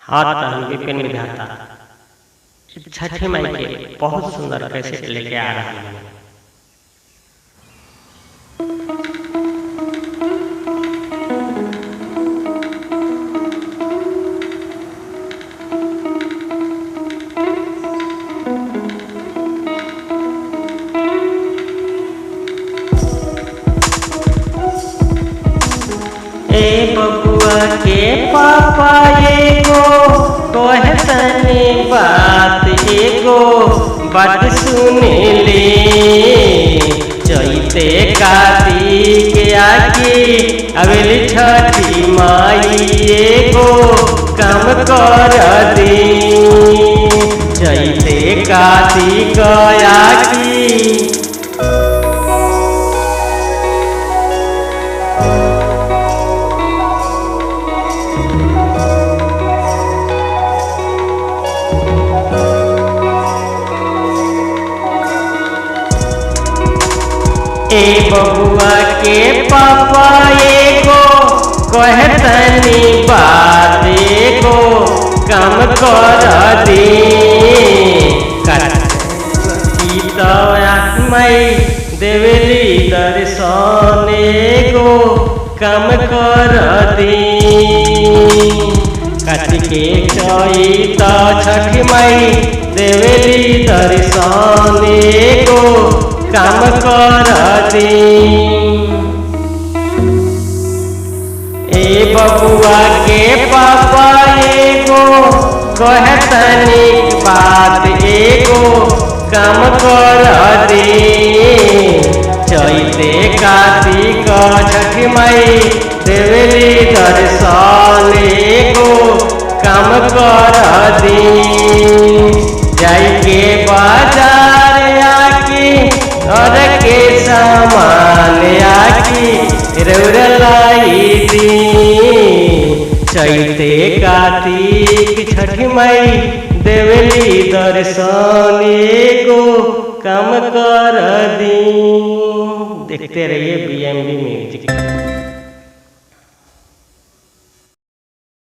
हाँ तो विपिन विधाता छठी माई के बहुत सुंदर कैसेट लेके आ रहा है। ए बबुआ के पापा एगो कहे तनी बात एगो बात सुने ले। चैते कार्तिक आके अवेली छठी माई एगो काम कर दे। चैते कार्तिक आके ए बबुआ के पापा एगो कहे तनी बात एगो काम कर दे। मई देवली दर्शन एगो काम कर दे। कार्तिके चैत छठी मई देवली दर्शन एगो काम कर दे। ए बबुआ के पापा एगो कहे तनी बात एगो काम कर दे। चैते कार्तिक छठी मई देवली दर्शन एगो काम कर दे। जाई के बाजार आके और के सामान आकी रौरलाई दी। चैते कार्तिक छठी मई देवली दर्शन एगो काम कर दी। देखते रहिए BMB म्यूजिक।